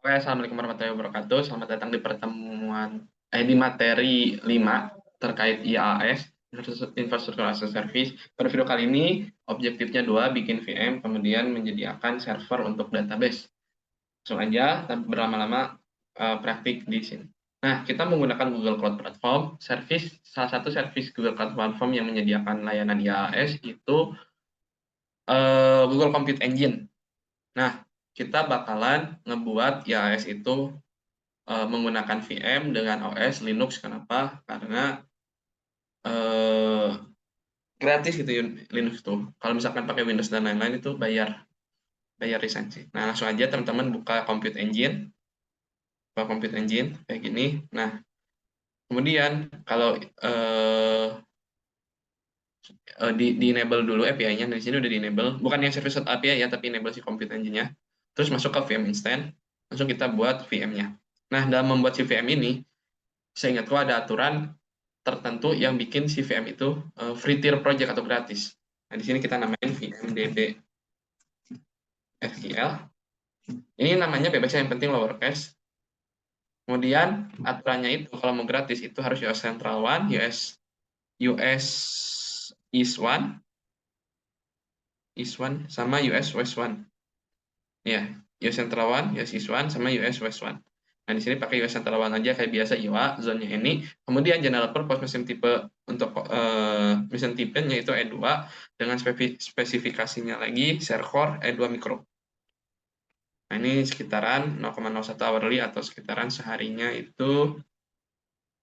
Oke, assalamualaikum warahmatullahi wabarakatuh. Selamat datang di di materi 5 terkait IaaS, Infrastructure as a Service. Pada video kali ini, objektifnya 2, bikin VM, kemudian menyediakan server untuk database. Langsung aja, tanpa berlama-lama praktik di sini. Nah, kita menggunakan Google Cloud Platform. Salah satu service Google Cloud Platform yang menyediakan layanan IaaS itu Google Compute Engine. Nah, kita bakalan ngebuat IaaS itu menggunakan VM dengan OS Linux. Kenapa? Karena gratis gitu Linux tuh. Kalau misalkan pakai Windows dan lain-lain itu bayar lisensi. Nah, langsung aja teman-teman buka Compute Engine. Kayak gini. Nah, kemudian kalau di enable dulu API-nya. Di sini udah di enable, bukan yang service API ya, tapi enable si Compute Engine-nya. Terus masuk ke VM instance, langsung kita buat VM-nya. Nah, dalam membuat si VM ini, saya ingatku ada aturan tertentu yang bikin si VM itu free tier project atau gratis. Nah, di sini kita namain VMDB SQL. Ini namanya bebas, yang penting lowercase. Kemudian aturannya itu kalau mau gratis itu harus US Central One, US East One, sama US West One. Ya, US Central One, US East One, sama US West One. Nah, di sini pakai US Central One aja kayak biasa IWA, zone-nya ini. Kemudian general purpose mesin tipe untuk mesin tipenya itu E2 dengan spesifikasinya lagi share core E2 micro. Nah, ini sekitaran 0,01 hourly atau sekitaran seharinya itu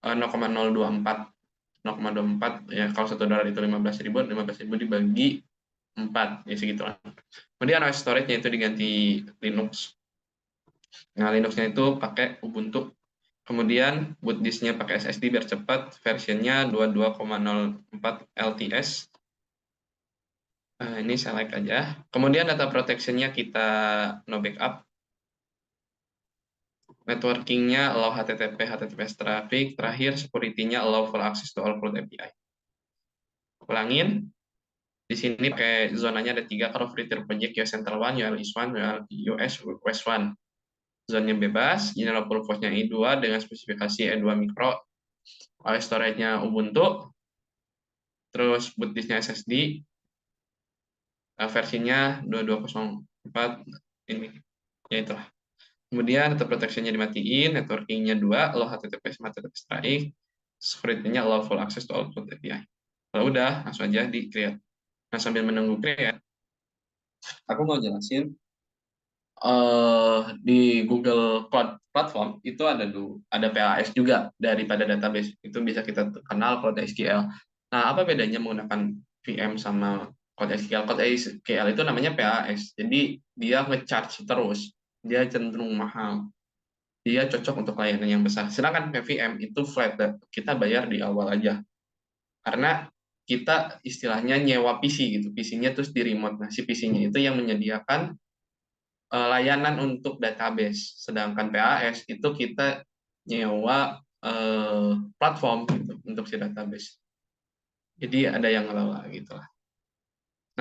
0,024. 0,24 ya, kalau $1 itu 15.000 dibagi 4 ya segitulah. Kemudian OS storage-nya itu diganti Linux. Nah, Linux-nya itu pakai Ubuntu. Kemudian boot disk-nya pakai SSD biar cepat, versionnya 22,04 LTS. Ini select aja. Kemudian data protection-nya kita no backup. Networking-nya allow HTTP, HTTPS traffic. Terakhir, security-nya allow full access to all cloud API. Ulangin. Di sini pakai zonanya ada 3, kalau free tier project, US Central One, US East One, US West One. Zonnya bebas, general purpose-nya I2 dengan spesifikasi E2 micro, OS storage-nya Ubuntu, terus boot disk-nya SSD, versinya 2204 ini, ya itulah. Kemudian data protection-nya dimatiin, networking-nya 2, allow HTTP sama HTTP strike, security-nya allow full access to all cloud API. Kalau udah, langsung aja di-create. Nah, sambil menunggu create, aku mau jelasin di Google Cloud Platform itu ada PAS juga daripada database. Itu bisa kita kenal Cloud SQL. Nah, apa bedanya menggunakan VM sama Cloud SQL? Cloud SQL itu namanya PAS. Jadi dia nge-charge terus. Dia cenderung mahal. Dia cocok untuk layanan yang besar. Sedangkan VM itu flat, kita bayar di awal aja. Karena kita istilahnya nyewa PC gitu. PC-nya terus di remote. Nah, si PC-nya itu yang menyediakan layanan untuk database, sedangkan PAS itu kita nyewa platform gitu untuk si database. Jadi ada yang ngelola gitu lah.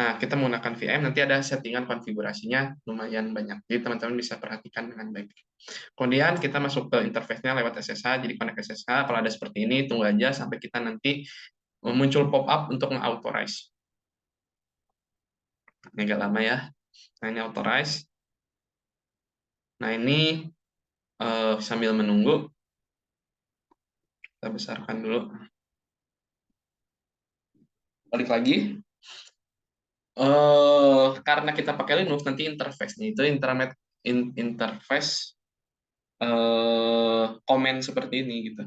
Nah, kita menggunakan VM, nanti ada settingan konfigurasinya lumayan banyak. Jadi teman-teman bisa perhatikan dengan baik. Kemudian kita masuk ke interface-nya lewat SSH, jadi connect SSH. Kalau ada seperti ini, tunggu aja sampai kita nanti muncul pop-up untuk nge-authorize. Ini agak lama ya. Nah, ini authorize. Nah, ini sambil menunggu, kita besarkan dulu. Balik lagi. Karena kita pakai Linux, nanti interface-nya itu interface komen seperti ini gitu.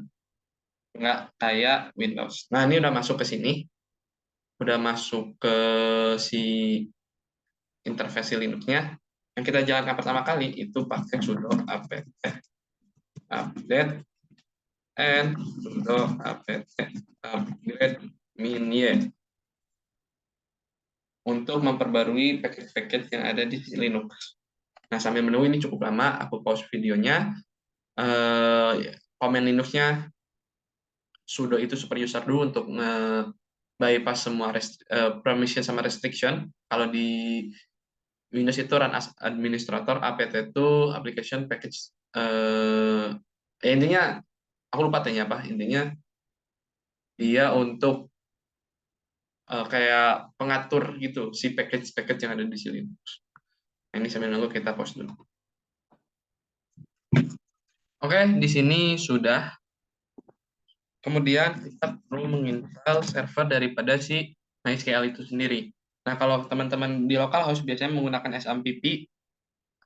Nggak kayak Windows. Nah, ini udah masuk ke sini. Udah masuk ke si interface Linux-nya. Yang kita jalankan pertama kali itu pakai sudo apt update and sudo apt upgrade min untuk memperbarui paket-paket yang ada di Linux. Nah, sambil menunggu ini cukup lama, aku pause videonya. Komen Linux-nya sudo itu super user dulu untuk bypass semua permission sama restriction. Kalau di Windows itu run as administrator, apt itu application package intinya aku lupa tanya apa, intinya dia untuk kayak pengatur gitu si package-package yang ada di sini. Nah, ini sambil nunggu kita pause dulu. Oke, di sini sudah. Kemudian kita perlu menginstal server daripada si MySQL itu sendiri. Nah, kalau teman-teman di localhost biasanya menggunakan SMPP,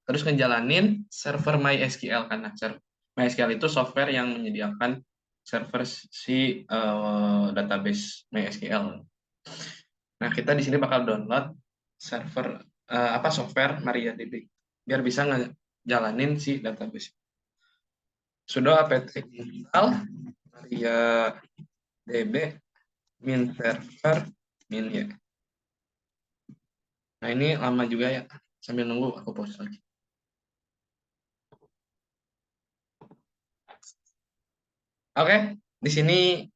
terus ngejalanin server MySQL karena MySQL itu software yang menyediakan server si database MySQL. Nah, kita di sini bakal download server apa software MariaDB biar bisa ngejalanin si database. Sudo apt install MariaDB min server min ya. Nah, ini lama juga ya. Sambil nunggu aku pause lagi. Oke, di sini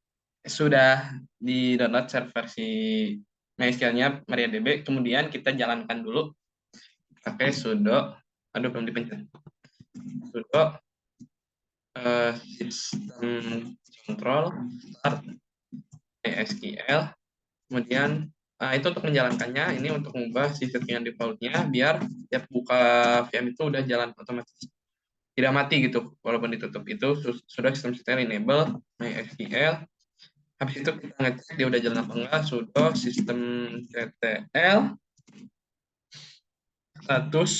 sudah di download server si MySQL-nya MariaDB. Kemudian kita jalankan dulu pakai sudo, aduh belum dipencet, sudo system control start MySQL. Kemudian itu untuk menjalankannya, ini untuk mengubah si settingan defaultnya biar tiap buka VM itu udah jalan otomatis, tidak mati gitu walaupun ditutup. Itu sudah sistem enable MySQL. Habis itu kita ngecek dia udah jalan apa enggak, sudo systemctl status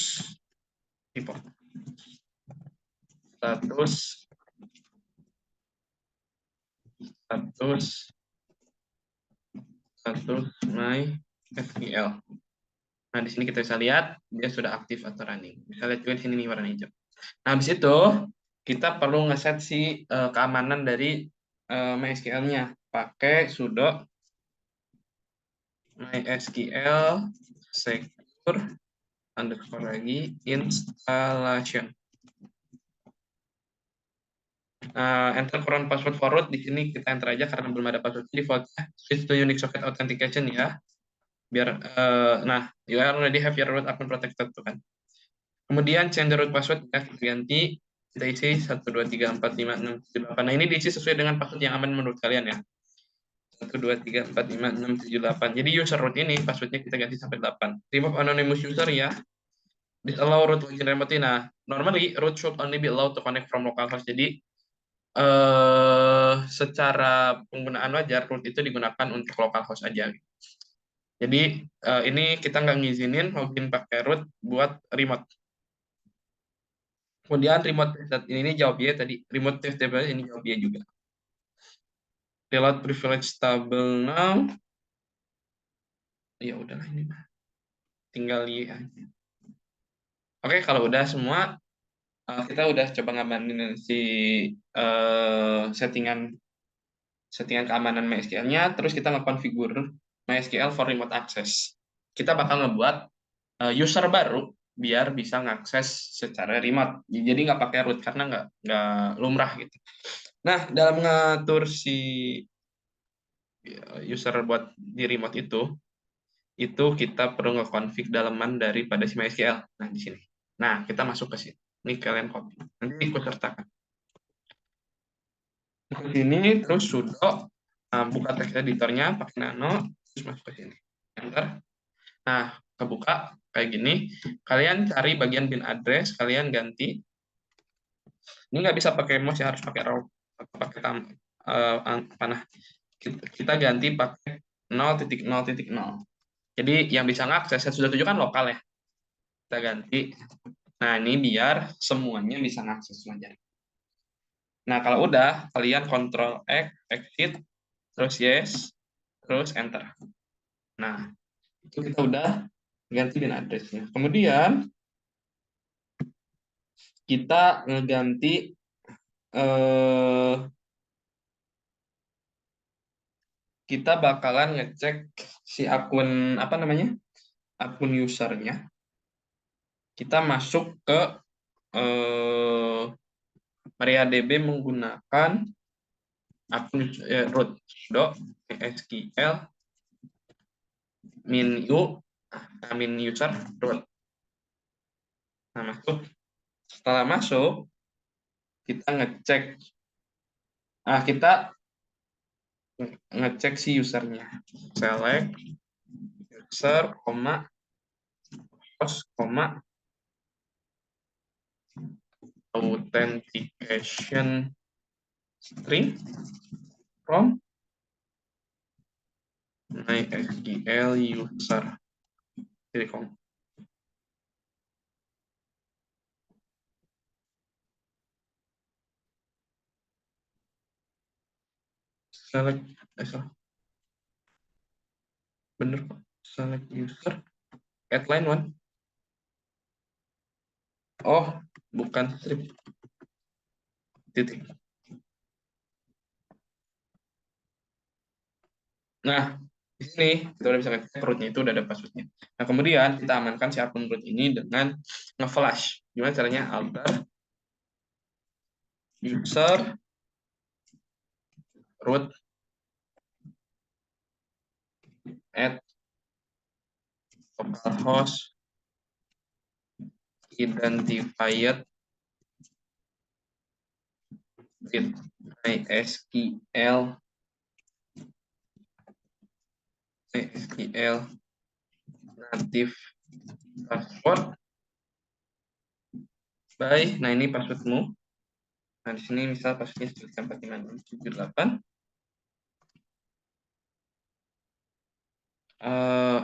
import status status status MySQL. Nah, di sini kita bisa lihat dia sudah aktif atau running. Bisa lihat juga di sini nih warna hijau. Nah, habis itu kita perlu ngeset si keamanan dari MySQL-nya pakai sudo MySQL secure underscore lagi installation. Enter current password forward, di sini kita enter aja karena belum ada password defaultnya. Switch to Unique Socket Authentication ya. Biar nah, you already have your root account protected tuh kan. Kemudian change the root password ya, kita ganti, kita isi 123456778. Nah, ini diisi sesuai dengan password yang aman menurut kalian ya. 123456778. Jadi user root ini passwordnya kita ganti sampai 8. Remove anonymous user ya. Disallow root login remotely. Nah, normally root should only be allowed to connect from localhost. Jadi secara penggunaan wajar root itu digunakan untuk localhost aja. Jadi ini kita nggak ngizinin login pakai root buat remote. Kemudian remote ini jawab ya tadi, remote test table ini jawab ya juga. Reload privilege stable now. Ya udahlah ini mah. Tinggal ya aja. Oke, kalau udah semua kita udah coba ngabanin si settingan keamanan MySQL-nya, terus kita nge-configure MySQL for remote access. Kita bakal ngebuat user baru biar bisa ngakses secara remote. Jadi nggak pakai root karena nggak lumrah gitu. Nah, dalam ngatur si user buat di remote itu kita perlu nge-config dalaman daripada si MySQL. Nah, di sini. Nah, kita masuk ke sini. Ini kalian copy. Nanti ikut sertakan. Ke sini, terus sudo buka text editornya pakai nano, terus masuk ke sini. Enter. Nah, kebuka kayak gini. Kalian cari bagian bin address, kalian ganti. Ini nggak bisa pakai mouse ya, harus pakai raw, pakai panah. Kita ganti pakai 0.0.0. Jadi yang bisa ngakses saya sudah tunjukkan lokal ya. Kita ganti. Nah, ini biar semuanya bisa ngakses saja. Nah, kalau udah, kalian Ctrl X, exit, terus yes, terus enter. Nah, itu kita udah ganti bin address-nya. Kemudian kita ngeganti kita bakalan ngecek si akun apa namanya? Akun usernya. Kita masuk ke MariaDB menggunakan akun root sudo SQL min user root. Nah, masuk. Setelah masuk, kita ngecek, kita ngecek si usernya, select user, host, authentication string from MySQL user. Select, bener kok, select user, add line 1. Oh, bukan strip, titik. Nah, di sini kita udah bisa ngecek rootnya itu udah ada passwordnya. Nah, kemudian kita amankan si akun root ini dengan nge-flash. Gimana caranya? Alter user root at localhost identified with MySQL native password by, nah ini passwordmu. Nah, di sini misal passwordnya 1456778.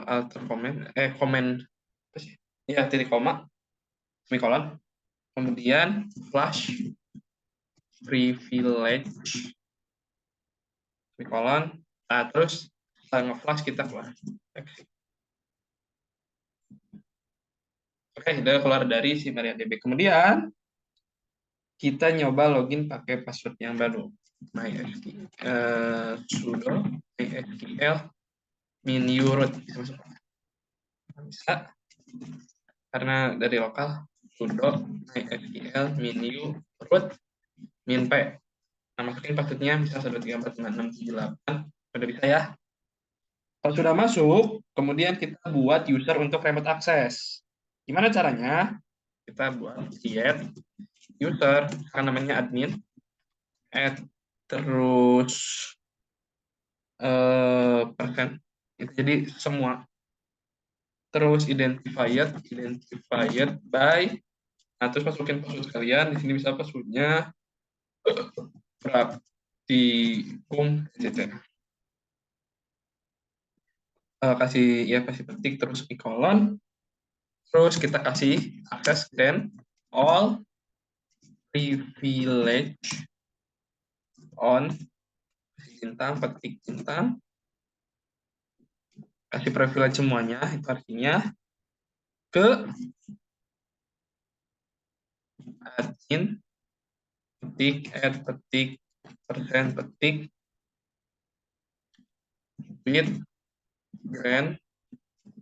Alter comment apa sih? Ya, titik koma, semikolon. Kemudian flash privilege semikolon. Nah, terus setelah nge-flash kita keluar. Oke, udah keluar dari si MariaDB. Kemudian kita nyoba login pakai password yang baru. Sudo MySQL minu root bisa karena dari lokal sudo MySQL minu root min p. Nah, masukin passwordnya bisa 123456778. Udah bisa ya. Kalau sudah masuk, kemudian kita buat user untuk remote access. Gimana caranya? Kita buat create user, kan namanya admin, add terus persen, itu jadi semua, terus identified by, nah terus masukin password kalian. Di sini bisa passwordnya praktikum etc. Kasih petik terus kolon, terus kita kasih akses dan all privilege on, bintang, petik bintang, kasih privilege semuanya, itu artinya ke admin, petik, add, petik, persen, petik, with grant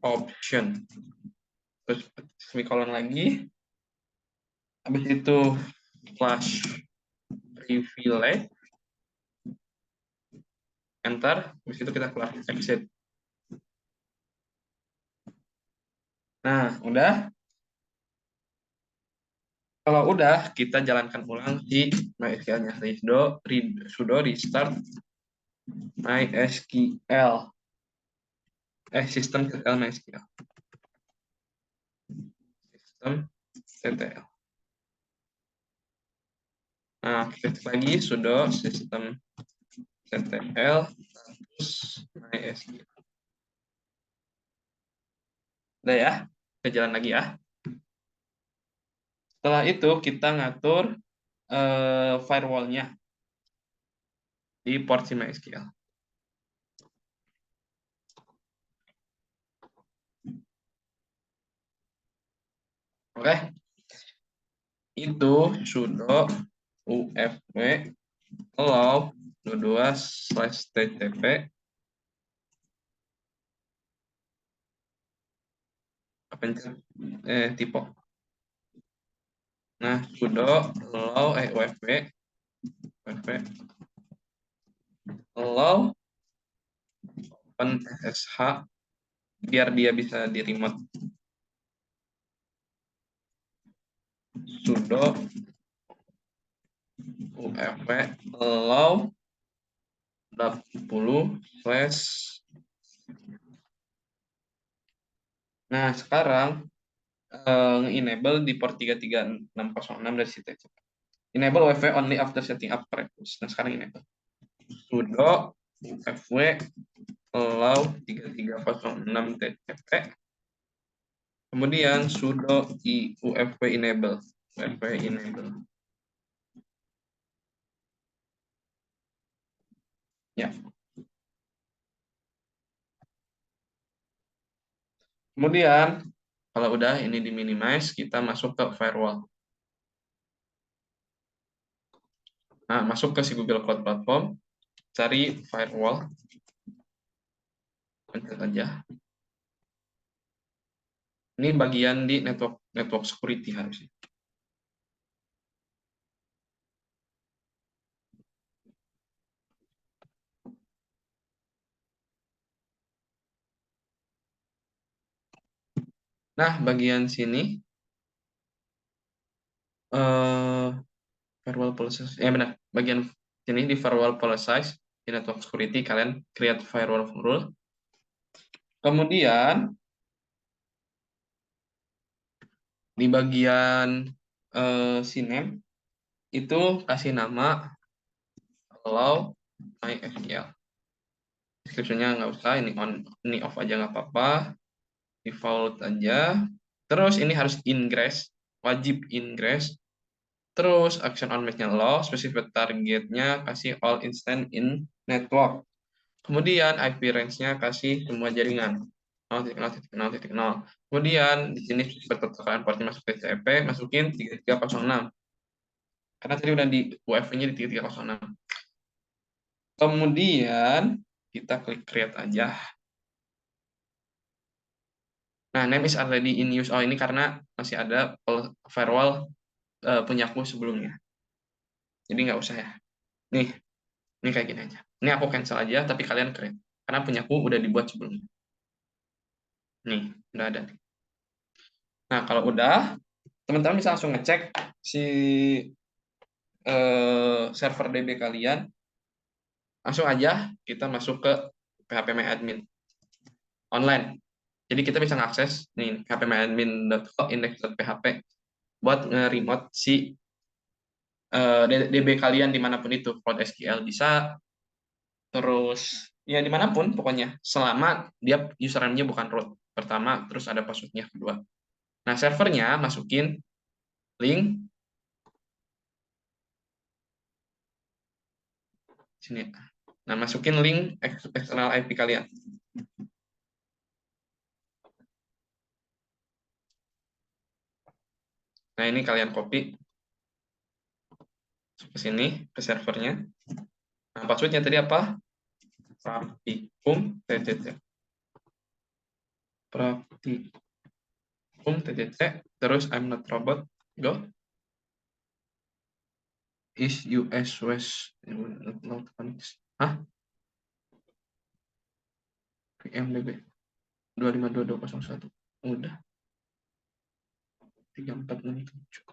option, terus semikolon lagi, habis itu flash privilege, enter, habis itu kita keluar exit. Nah, udah. Kalau udah, kita jalankan ulang si MySQL-nya. Sudo restart MySQL. Sistem TTL MySQL. Sistem TTL. Nah, kita cek lagi sudo sistem TTL terus MySQL. Udah ya, kita jalan lagi ya. Setelah itu kita ngatur firewall-nya di port si MySQL. Oke, itu sudo ufv allow 22/ttp pencet typo. Nah, sudo allow ufv allow open SSH biar dia bisa di remote. Sudo UFW allow 80 slash. Nah, sekarang enable di port 33606 dari situ. Enable UFW only after setting up previous. Nah, sekarang enable. Sudo UFW allow 3306 TCP. Kemudian sudo UFW enable. UFW enable. Ya. Kemudian kalau udah ini di minimize, kita masuk ke firewall. Nah, masuk ke si Google Cloud Platform, cari firewall, pencet aja. Ini bagian di network security harusnya. Nah, bagian sini firewall policies. Ya benar, bagian sini di firewall policies di network security kalian create firewall rule. Kemudian di bagian CNAME itu kasih nama allow MySQL. Description-nya nggak usah, ini off aja nggak apa-apa, default aja. Terus ini harus ingress, wajib ingress. Terus action on match-nya low, specific targetnya kasih all instant in network. Kemudian IP range-nya kasih semua jaringan. 0.0.0.0. Kemudian di sini betul kalian portnya masuk TCP, masukin 3306. Karena tadi udah di UEFI-nya di 3306. Kemudian kita klik create aja. Nah, name is already in use. Oh, ini karena masih ada firewall punyaku sebelumnya. Jadi nggak usah ya. Nih, ini kayak gini aja. Ini aku cancel aja, tapi kalian create. Karena punyaku udah dibuat sebelumnya. Nih, udah ada. Nah, kalau udah, teman-teman bisa langsung ngecek si server DB kalian. Langsung aja kita masuk ke phpMyAdmin online. Jadi kita bisa ngakses nih phpMyAdmin.co index.php buat nge-remote si DB kalian dimanapun itu. PostgreSQL bisa, terus ya dimanapun pokoknya. Selama dia username-nya bukan root pertama, terus ada password-nya kedua. Nah, servernya masukin link sini. Nah, masukin link eksternal IP kalian. Nah, ini kalian copy ke sini, ke servernya. Nah, passwordnya tadi apa? Praktikum TTT. Praktikum TTT. Terus I'm not robot. Go. Is US West. Hah? PMDB 252.201. Udah. 3467.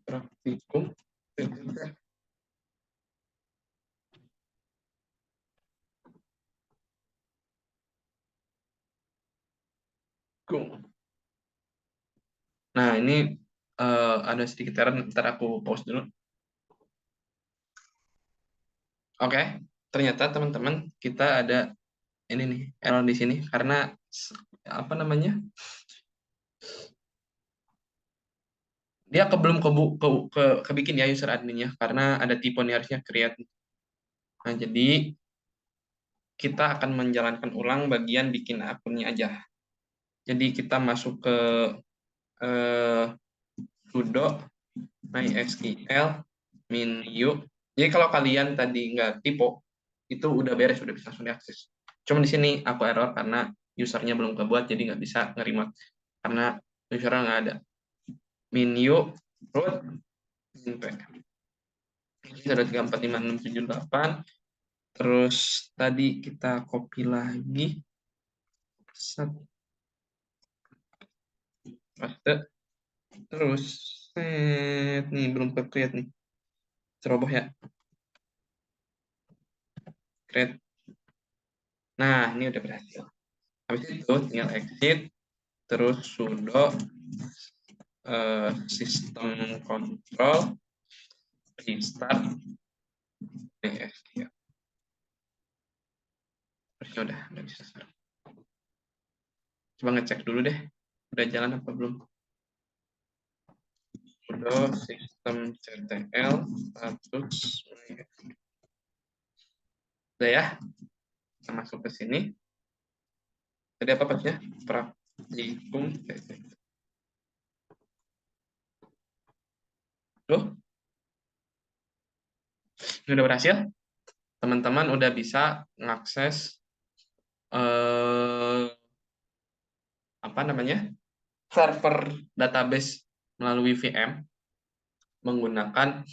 Praktikum TTT. Go. Nah, ini ada sedikit error, ntar aku pause dulu. Oke, ternyata teman-teman kita ada ini nih error di sini karena apa namanya? Dia belum kebikin ya user adminnya karena ada tipe nih harusnya create. Nah, jadi kita akan menjalankan ulang bagian bikin akunnya aja. Jadi kita masuk ke eh, sudo mysql menu. Jadi kalau kalian tadi nggak tipe, itu udah beres, udah bisa langsung diakses. Cuma di sini aku error karena usernya belum kebuat, jadi nggak bisa nge-remote karena usernya nggak ada. Menu root ini ada 345678. Terus tadi kita copy lagi. Terus nih belum create nih. Ceroboh ya. Create. Nah, ini udah berhasil. Habis itu tinggal exit, terus sudo sistem control restart SQL. Harusnya udah bisa sekarang. Coba ngecek dulu deh, udah jalan apa belum. Sudo sistem CTL status. Udah ya, kita masuk ke sini. Tadi apa pasnya? Praktikum. Tuh, ini udah berhasil. Teman-teman udah bisa mengakses apa namanya, server database melalui VM menggunakan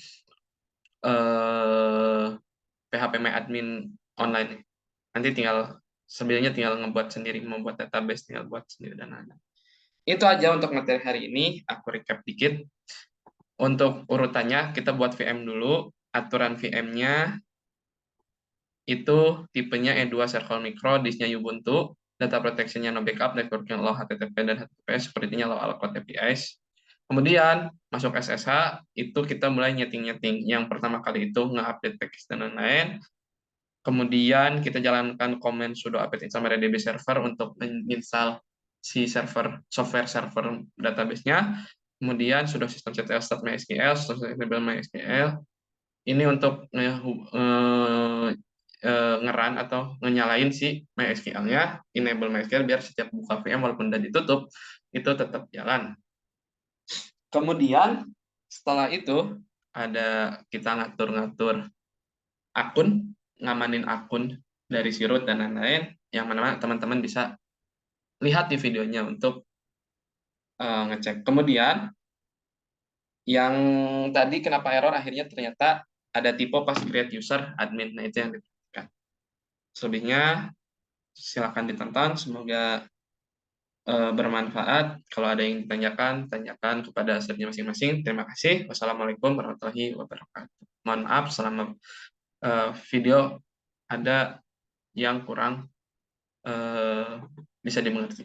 PHP admin online. Nanti tinggal sebenarnya tinggal membuat database, tinggal buat sendiri dan lain-lain. Itu aja untuk materi hari ini. Aku recap dikit. Untuk urutannya kita buat VM dulu. Aturan VM-nya itu tipenya E2 Circle Micro, disknya Ubuntu, data protection-nya no backup, network-nya low HTTP dan HTTPS, sepertinya low Alcode APIs. Kemudian masuk SSH, itu kita mulai nyeting-nyeting. Yang pertama kali itu nge-update package dan lain-lain. Kemudian kita jalankan command sudo apt install MariaDB server untuk menginstal si software server database-nya. Kemudian sudo systemctl start MySQL, system enable MySQL. Ini untuk ngeran atau nyalain si MySQL-nya, enable MySQL biar setiap buka VM walaupun udah ditutup, itu tetap jalan. Kemudian setelah itu ada kita ngatur-ngatur akun, ngamanin akun dari si root dan lain-lain, yang mana teman-teman bisa lihat di videonya untuk ngecek. Kemudian yang tadi kenapa error akhirnya ternyata ada tipe pas create user admin. Nah, itu yang diperhatikan. Selebihnya silakan ditonton, semoga bermanfaat. Kalau ada yang ditanyakan, tanyakan kepada servernya masing-masing. Terima kasih. Wassalamualaikum warahmatullahi wabarakatuh. Mohon maaf selama video ada yang kurang bisa dimengerti.